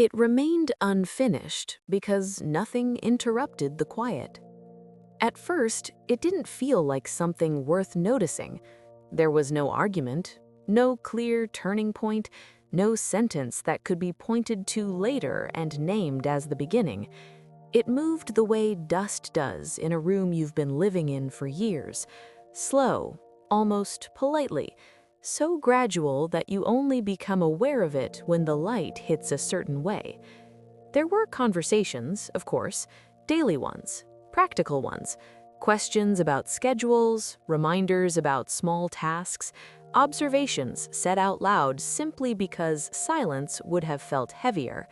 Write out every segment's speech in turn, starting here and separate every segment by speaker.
Speaker 1: It remained unfinished because nothing interrupted the quiet. At first, it didn't feel like something worth noticing. There was no argument, no clear turning point, no sentence that could be pointed to later and named as the beginning. It moved the way dust does in a room you've been living in for years, slow, almost politely, so gradual that you only become aware of it when the light hits a certain way. There were conversations, of course, daily ones, practical ones, questions about schedules, reminders about small tasks, observations said out loud simply because silence would have felt heavier.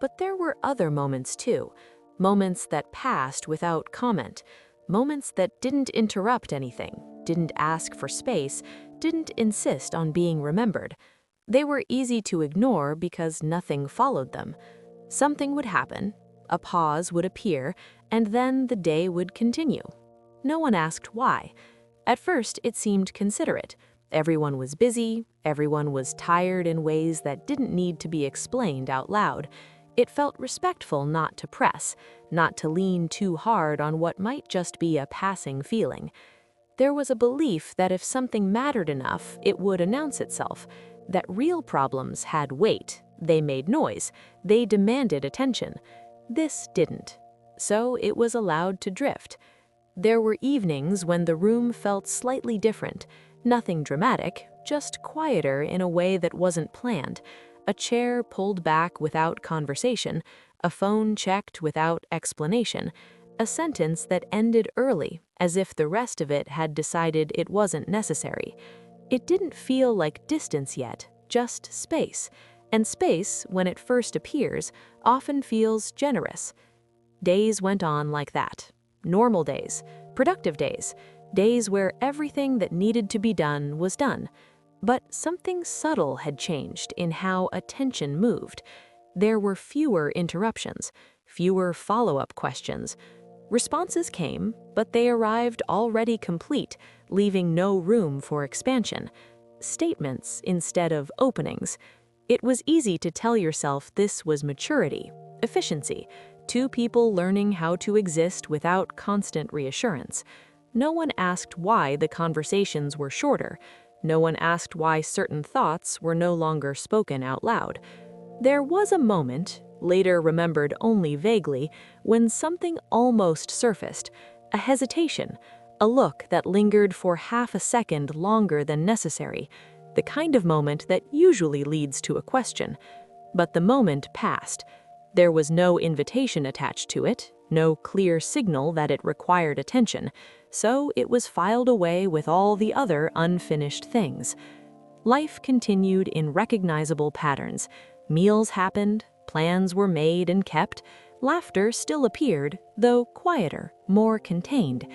Speaker 1: But there were other moments too, moments that passed without comment, moments that didn't interrupt anything, didn't ask for space, didn't insist on being remembered. They were easy to ignore because nothing followed them. Something would happen, a pause would appear, and then the day would continue. No one asked why. At first, it seemed considerate. Everyone was busy, everyone was tired in ways that didn't need to be explained out loud. It felt respectful not to press, not to lean too hard on what might just be a passing feeling. There was a belief that if something mattered enough, it would announce itself, that real problems had weight, they made noise, they demanded attention. This didn't. So it was allowed to drift. There were evenings when the room felt slightly different, nothing dramatic, just quieter in a way that wasn't planned. A chair pulled back without conversation, a phone checked without explanation, a sentence that ended early, as if the rest of it had decided it wasn't necessary. It didn't feel like distance yet, just space. And space, when it first appears, often feels generous. Days went on like that. Normal days, productive days, days where everything that needed to be done was done. But something subtle had changed in how attention moved. There were fewer interruptions, fewer follow-up questions. Responses came, but they arrived already complete, leaving no room for expansion. Statements instead of openings. It was easy to tell yourself this was maturity, efficiency, two people learning how to exist without constant reassurance. No one asked why the conversations were shorter. No one asked why certain thoughts were no longer spoken out loud. There was a moment, later remembered only vaguely, when something almost surfaced, a hesitation, a look that lingered for half a second longer than necessary, the kind of moment that usually leads to a question. But the moment passed. There was no invitation attached to it, no clear signal that it required attention, so it was filed away with all the other unfinished things. Life continued in recognizable patterns. Meals happened, plans were made and kept, laughter still appeared, though quieter, more contained.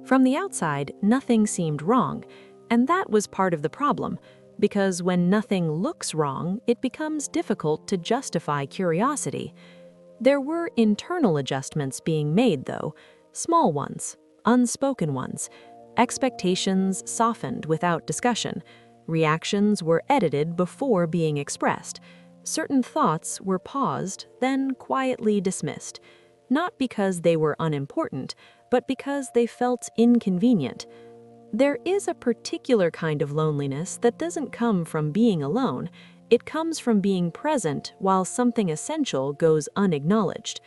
Speaker 1: From the outside, nothing seemed wrong, and that was part of the problem, because when nothing looks wrong, it becomes difficult to justify curiosity. There were internal adjustments being made, though, small ones, unspoken ones. Expectations softened without discussion. Reactions were edited before being expressed. Certain thoughts were paused, then quietly dismissed. Not because they were unimportant, but because they felt inconvenient. There is a particular kind of loneliness that doesn't come from being alone. It comes from being present while something essential goes unacknowledged.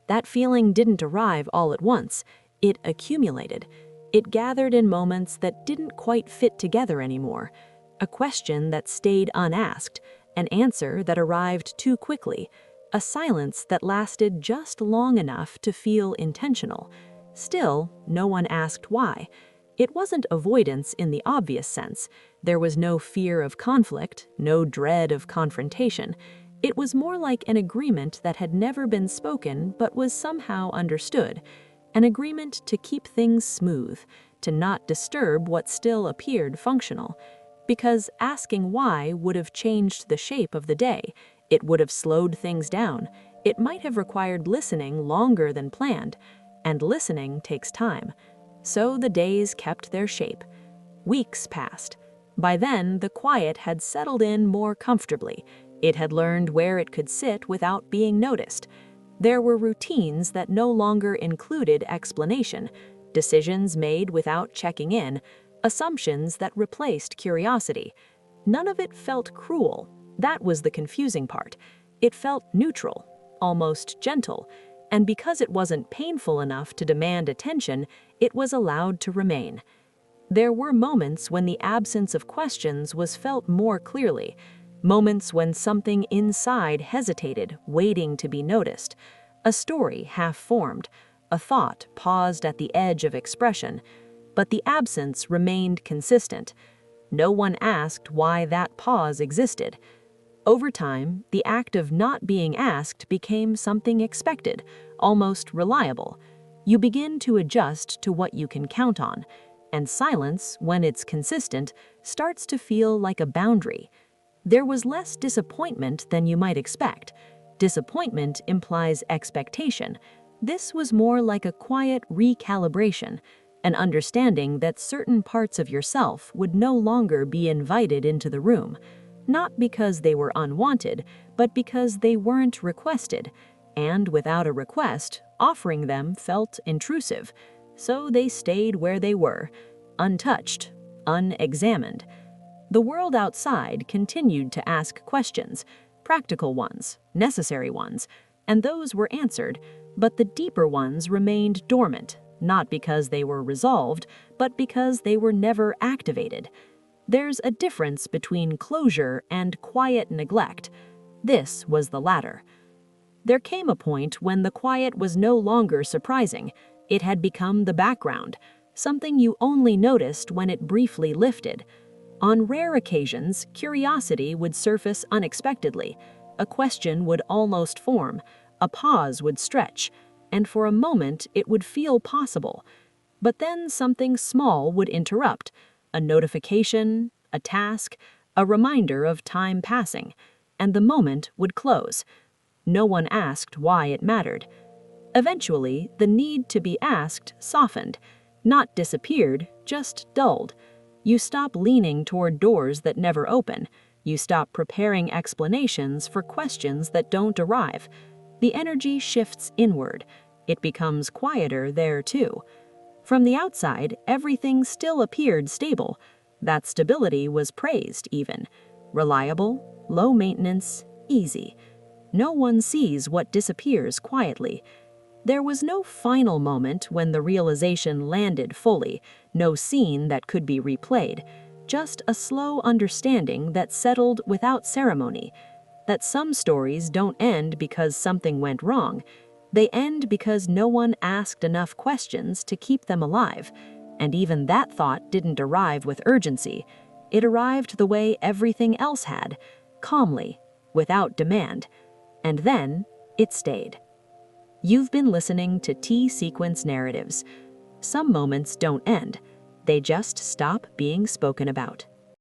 Speaker 1: That feeling didn't arrive all at once. It accumulated. It gathered in moments that didn't quite fit together anymore. A question that stayed unasked, an answer that arrived too quickly, a silence that lasted just long enough to feel intentional. Still, no one asked why. It wasn't avoidance in the obvious sense. There was no fear of conflict, no dread of confrontation. It was more like an agreement that had never been spoken but was somehow understood. An agreement to keep things smooth, to not disturb what still appeared functional. Because asking why would have changed the shape of the day. It would have slowed things down. It might have required listening longer than planned. And listening takes time. So the days kept their shape. Weeks passed. By then, the quiet had settled in more comfortably. It had learned where it could sit without being noticed. There were routines that no longer included explanation, decisions made without checking in, assumptions that replaced curiosity. None of it felt cruel. That was the confusing part. It felt neutral, almost gentle, and because it wasn't painful enough to demand attention, it was allowed to remain. There were moments when the absence of questions was felt more clearly, moments when something inside hesitated, waiting to be noticed, a story half-formed, a thought paused at the edge of expression, but the absence remained consistent. No one asked why that pause existed. Over time, the act of not being asked became something expected, almost reliable. You begin to adjust to what you can count on, and silence, when it's consistent, starts to feel like a boundary. There was less disappointment than you might expect. Disappointment implies expectation. This was more like a quiet recalibration, an understanding that certain parts of yourself would no longer be invited into the room, not because they were unwanted, but because they weren't requested, and without a request, offering them felt intrusive. So they stayed where they were, untouched, unexamined. The world outside continued to ask questions, practical ones, necessary ones, and those were answered, but the deeper ones remained dormant, not because they were resolved, but because they were never activated. There's a difference between closure and quiet neglect. This was the latter. There came a point when the quiet was no longer surprising. It had become the background, something you only noticed when it briefly lifted. On rare occasions, curiosity would surface unexpectedly. A question would almost form, a pause would stretch, and for a moment it would feel possible. But then something small would interrupt, a notification, a task, a reminder of time passing, and the moment would close. No one asked why it mattered. Eventually, the need to be asked softened, not disappeared, just dulled. You stop leaning toward doors that never open. You stop preparing explanations for questions that don't arrive. The energy shifts inward. It becomes quieter there too. From the outside, everything still appeared stable. That stability was praised even. Reliable, low maintenance, easy. No one sees what disappears quietly. There was no final moment when the realization landed fully, no scene that could be replayed, just a slow understanding that settled without ceremony, that some stories don't end because something went wrong. They end because no one asked enough questions to keep them alive, and even that thought didn't arrive with urgency. It arrived the way everything else had, calmly, without demand. And then it stayed. You've been listening to T-Sequence Narratives. Some moments don't end. They just stop being spoken about.